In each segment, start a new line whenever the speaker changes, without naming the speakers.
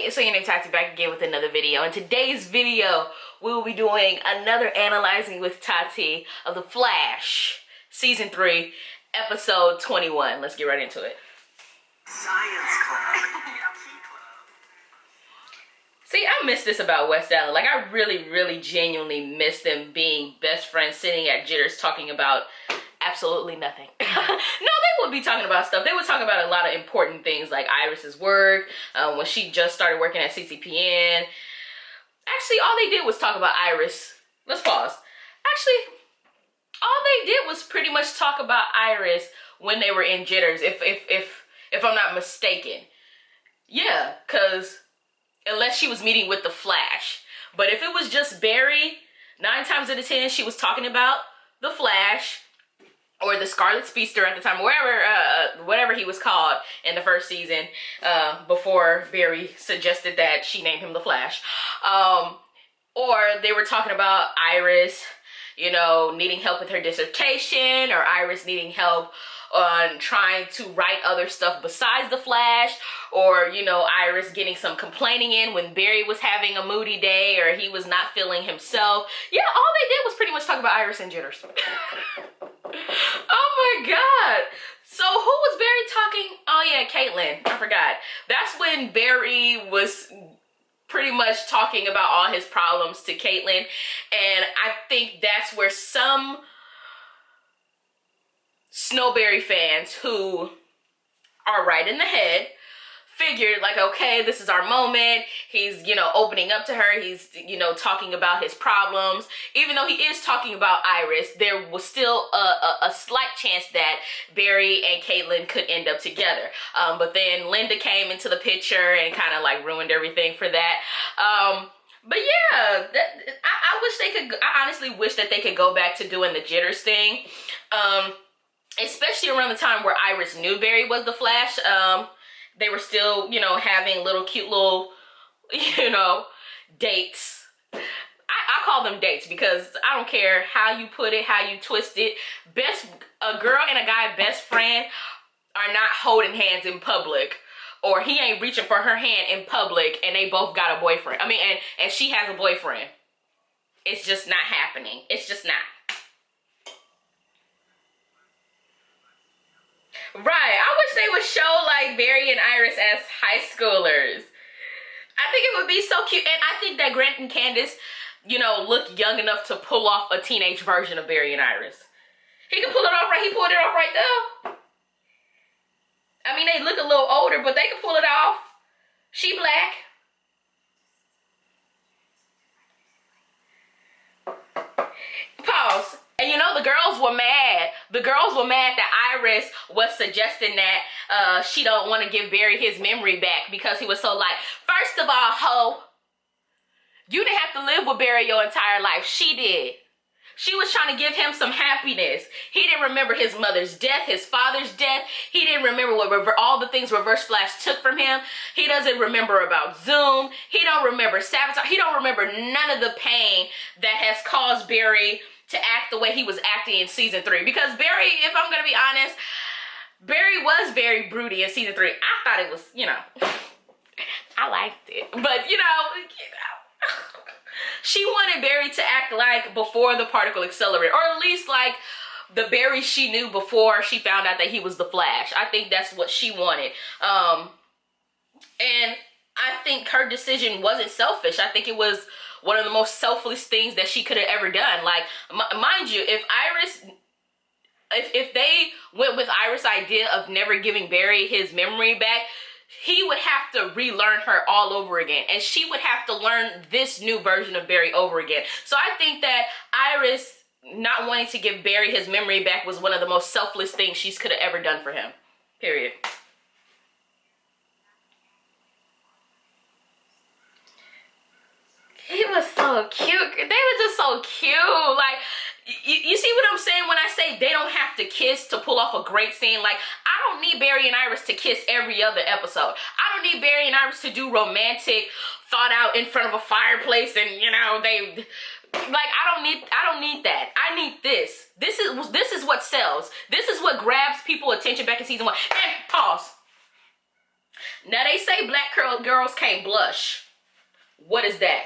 it's Ohyonametaty back again with another video. In today's video, we will be doing another analyzing with Tati of The Flash, Season 3, Episode 21. Let's get right into it.
Science club.
See, I miss this about West Allen. Like, I really genuinely miss them being best friends sitting at jitters talking about absolutely nothing. No, they would be talking about stuff. They would talk about a lot of important things like Iris's work, when she just started working at CCPN. Actually, all they did was talk about Iris. Let's pause. Actually, all they did was pretty much talk about Iris when they were in jitters, if I'm not mistaken. Yeah, because unless she was meeting with the Flash. But if it was just Barry, 9 times out of 10, she was talking about the Flash or the Scarlet Speedster at the time, whatever he was called in the first season, before Barry suggested that she named him the Flash. Or they were talking about Iris, you know, needing help with her dissertation, or Iris needing help on trying to write other stuff besides the Flash, or, you know, Iris getting some complaining in when Barry was having a moody day or he was not feeling himself. Yeah, all they did was pretty much talk about Iris and jitters. Oh my God. So who was Barry talking? Oh yeah, Caitlin. I forgot. That's when Barry was pretty much talking about all his problems to Caitlin. And I think that's where some Snowberry fans who are right in the head figured, like, okay, this is our moment. He's, you know, opening up to her. He's, you know, talking about his problems. Even though he is talking about Iris, there was still a slight chance that Barry and Caitlin could end up together. But then Linda came into the picture and kind of like ruined everything for that. But yeah, I wish they could, I honestly wish that they could go back to doing the jitters thing. Especially around the time where Iris knew Barry was the Flash. They were still, you know, having cute little, you know, dates. I call them dates because I don't care how you put it, how you twist it. A girl and a guy best friend are not holding hands in public, or he ain't reaching for her hand in public and they both got a boyfriend. I mean, and she has a boyfriend. It's just not happening. It's just not. Right, I wish they would show like Barry and Iris as high schoolers. I think it would be so cute. And I think that Grant and Candace, you know, look young enough to pull off a teenage version of Barry and Iris. He can pull it off right, he pulled it off right there. I mean, they look a little older, but they can pull it off. She black. Pause. And you know, the girls were mad. The girls were mad that Iris was suggesting that she don't want to give Barry his memory back because he was so like, first of all, ho, you didn't have to live with Barry your entire life. She did. She was trying to give him some happiness. He didn't remember his mother's death, his father's death. He didn't remember all the things Reverse Flash took from him. He doesn't remember about Zoom. He don't remember sabotage. He don't remember none of the pain that has caused Barry to act the way he was acting in season 3. Because Barry, if I'm gonna be honest, Barry was very broody in season 3. I thought it was, you know, I liked it. But, you know, she wanted Barry to act like before the particle accelerator, or at least like the Barry she knew before she found out that he was the Flash. I think that's what she wanted. And I think her decision wasn't selfish. I think it was one of the most selfless things that she could have ever done. Like, mind you, if they went with Iris' idea of never giving Barry his memory back, he would have to relearn her all over again. And she would have to learn this new version of Barry over again. So I think that Iris not wanting to give Barry his memory back was one of the most selfless things she could have ever done for him. Period. He was so cute. They were just so cute. Like, you see what I'm saying when I say they don't have to kiss to pull off a great scene? Like, I don't need Barry and Iris to kiss every other episode. I don't need Barry and Iris to do romantic, thought out in front of a fireplace and, you know, they... Like, I don't need that. I need this. This is what sells. This is what grabs people attention back in season 1. And pause. Now they say black girls can't blush. What is that?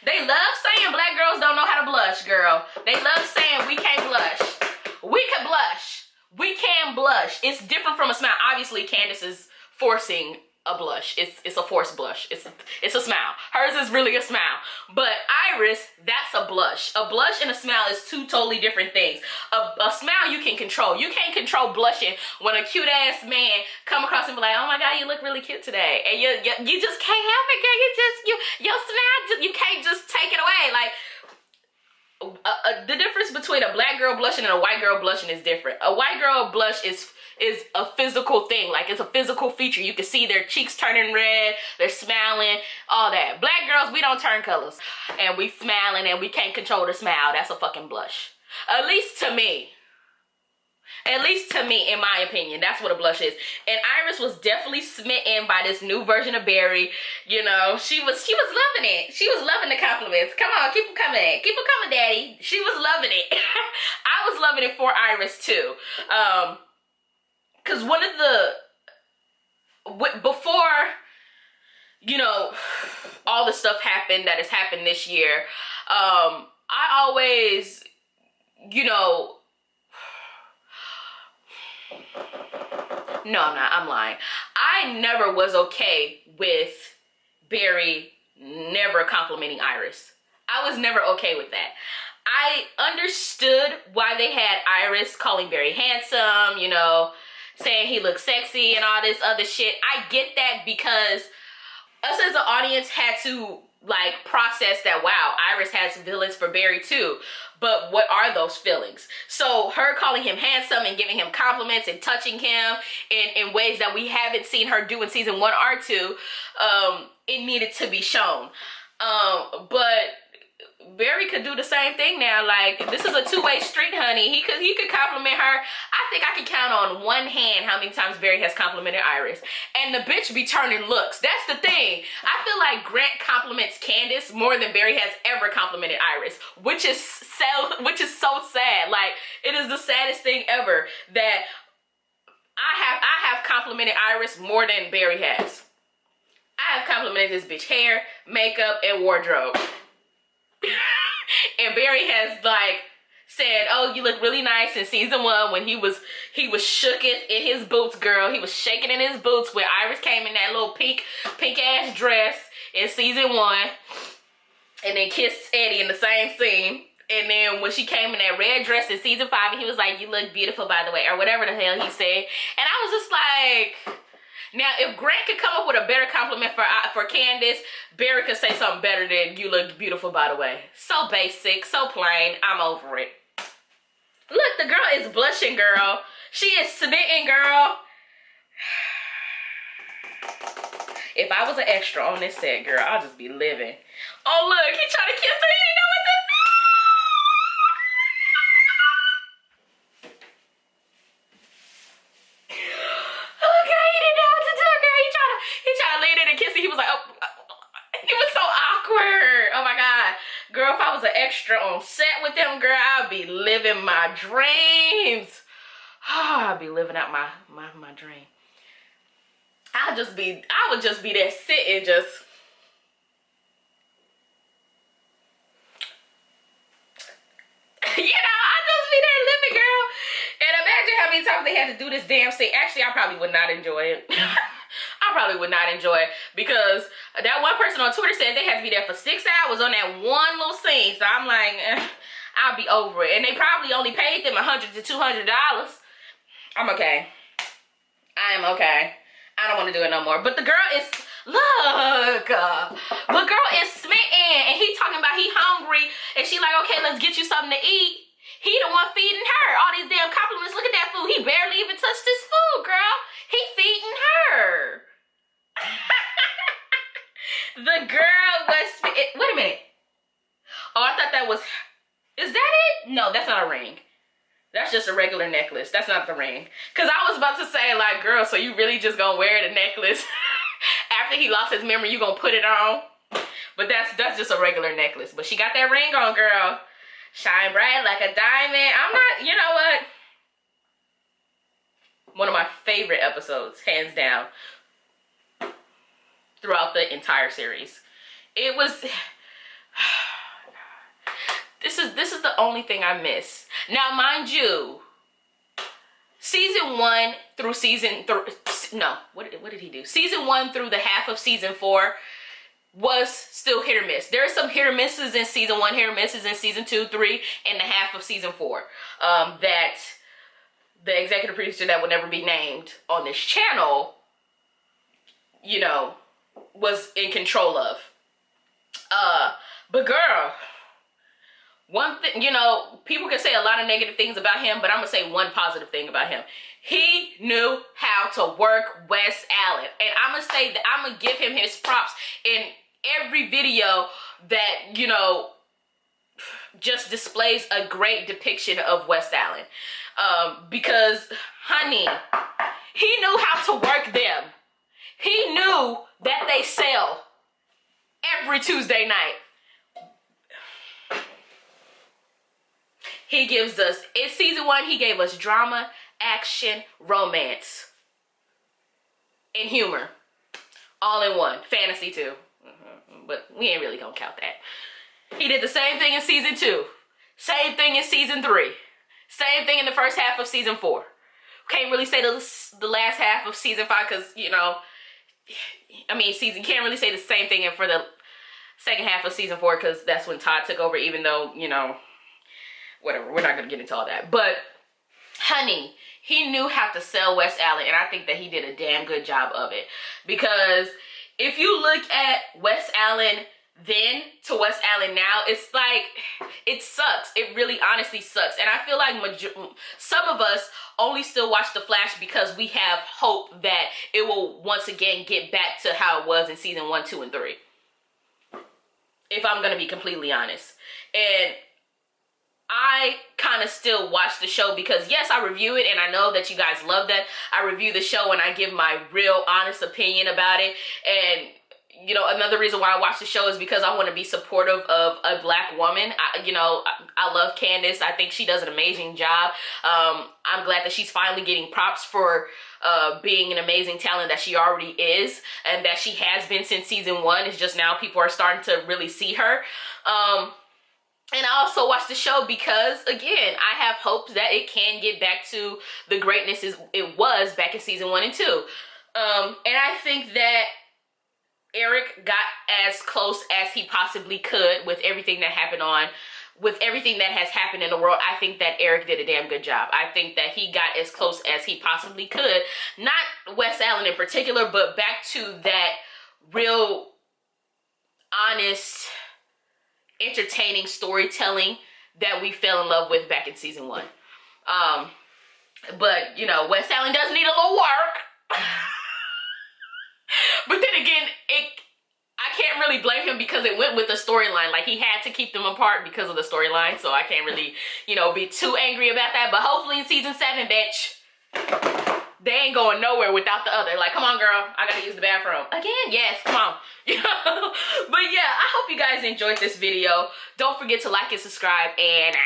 They love saying black girls don't know how to blush, girl. They love saying we can't blush. We can blush. We can blush. It's different from a smile. Obviously, Candace is forcing a blush. It's a forced blush. It's a smile. Hers is really a smile. But Iris, that's a blush. A blush and a smile is two totally different things. A smile you can control. You can't control blushing when a cute ass man come across and be like, oh my God, you look really cute today. And you just can't help it, girl. Your smile, you can't just take it away. Like, the difference between a black girl blushing and a white girl blushing is different. A white girl blush is a physical thing. Like, it's a physical feature. You can see their cheeks turning red, they're smiling, all that. Black girls, we don't turn colors. And we smiling and we can't control the smile. That's a fucking blush. At least to me. At least to me, in my opinion, that's what a blush is. And Iris was definitely smitten by this new version of Barry. You know, she was loving it. She was loving the compliments. Come on, keep them coming. Keep them coming, daddy. She was loving it. I was loving it for Iris too. Because one of the, before, you know, all the stuff happened that has happened this year, I always, you know, no, I'm not. I'm lying. I never was okay with Barry never complimenting Iris. I was never okay with that. I understood why they had Iris calling Barry handsome, you know, saying he looked sexy and all this other shit. I get that because us as an audience had to like process that, wow, Iris has feelings for Barry too. But what are those feelings? So her calling him handsome and giving him compliments and touching him in ways that we haven't seen her do in season 1 or 2, it needed to be shown. But Barry could do the same thing now. Like, this is a two-way street, honey. He could compliment her. I think I can count on one hand how many times Barry has complimented Iris. And the bitch be turning looks. That's the thing. I feel like Grant compliments Candace more than Barry has ever complimented Iris, which is so sad. Like, it is the saddest thing ever that I have complimented Iris more than Barry has. I have complimented this bitch hair, makeup, and wardrobe. And Barry has like said, oh, you look really nice in season 1 when he was shooking in his boots, girl. He was shaking in his boots when Iris came in that little pink ass dress in season 1 and then kissed Eddie in the same scene. And then when she came in that red dress in season 5 and he was like, you look beautiful, by the way, or whatever the hell he said. And I was just like, now, if Grant could come up with a better compliment for Candace, Barry could say something better than you look beautiful, by the way. So basic, so plain. I'm over it. Look, the girl is blushing, girl. She is smitten, girl. If I was an extra on this set, girl, I'll just be living. Oh, look, he tried to kiss her. He didn't know what to say. He tried to lean in and kiss her. He was like, oh, it was so awkward. Oh my God. Girl, if I was an extra on set with them, girl, I'd be living my dreams. Oh, I'd be living out my dream. I would just be there sitting just. You know, I'd just be there living, girl. And imagine how many times they had to do this damn scene. Actually, I probably would not enjoy it. I probably would not enjoy it because that one person on Twitter said they had to be there for 6 hours on that one little scene. So I'm like, I'll be over it. And they probably only paid them $100 to $200. I'm okay. I am okay. I don't want to do it no more. But the girl is, look, the girl is smitten and he talking about he hungry and she like, okay, let's get you something to eat. He the one feeding her all these damn compliments. Look at that food. He barely even touched his food, girl. He feeding her. The girl was, wait a minute. Oh, I thought that was, is that it? No, that's not a ring. That's just a regular necklace. That's not the ring. Because I was about to say, like, girl, so you really just gonna wear the necklace after he lost his memory, you gonna put it on? But that's just a regular necklace. But she got that ring on, girl. Shine bright like a diamond. I'm not, you know what? One of my favorite episodes, hands down. throughout the entire series. It was... This is the only thing I miss. Now, mind you, season 1 through season... No, what did he do? Season 1 through the half of season 4 was still hit or miss. There are some hit or misses in season 1, hit or misses in season 2, 3, and the half of season 4. That the executive producer that would never be named on this channel, you know, was in control of. But girl, one thing, you know, people can say a lot of negative things about him, but I'm gonna say one positive thing about him. He knew how to work Wes Allen. And I'm gonna say that I'm gonna give him his props in every video that, you know, just displays a great depiction of Wes Allen. Because, honey, he knew how to work them. He knew that they sell every Tuesday night. He gives us, in season 1, he gave us drama, action, romance, and humor. All in one. Fantasy too. But we ain't really gonna count that. He did the same thing in season 2. Same thing in season 3. Same thing in the first half of season 4. Can't really say the last half of season 5 because, you know, I mean, can't really say the same thing for the second half of season 4 because that's when Todd took over, even though, you know, whatever, we're not gonna get into all that. But honey, he knew how to sell Wes Allen, and I think that he did a damn good job of it. Because if you look at Wes Allen then to Wes Allen now, it's like, it sucks. It really honestly sucks. And I feel like some of us only still watch The Flash because we have hope that it will once again get back to how it was in season 1, 2, and 3. If I'm gonna be completely honest. And I kind of still watch the show because, yes, I review it, and I know that you guys love that. I review the show and I give my real honest opinion about it. And, you know, another reason why I watch the show is because I want to be supportive of a black woman. I love Candace. I think she does an amazing job. I'm glad that she's finally getting props for being an amazing talent that she already is, and that she has been since season 1. It's just now people are starting to really see her. And I also watch the show because, again, I have hopes that it can get back to the greatness it was back in season 1 and 2. And I think that Eric got as close as he possibly could with everything that everything that has happened in the world. I think that Eric did a damn good job. I think that he got as close as he possibly could. Not Wes Allen in particular, but back to that real, honest, entertaining storytelling that we fell in love with back in season 1. But, you know, Wes Allen does need a little work. But then again, I can't really blame him because it went with the storyline. Like, he had to keep them apart because of the storyline, so I can't really, you know, be too angry about that. But hopefully in season 7, bitch, they ain't going nowhere without the other. Like, come on, girl, I gotta use the bathroom. Again, yes, come on. You know? But yeah, I hope you guys enjoyed this video. Don't forget to like and subscribe, and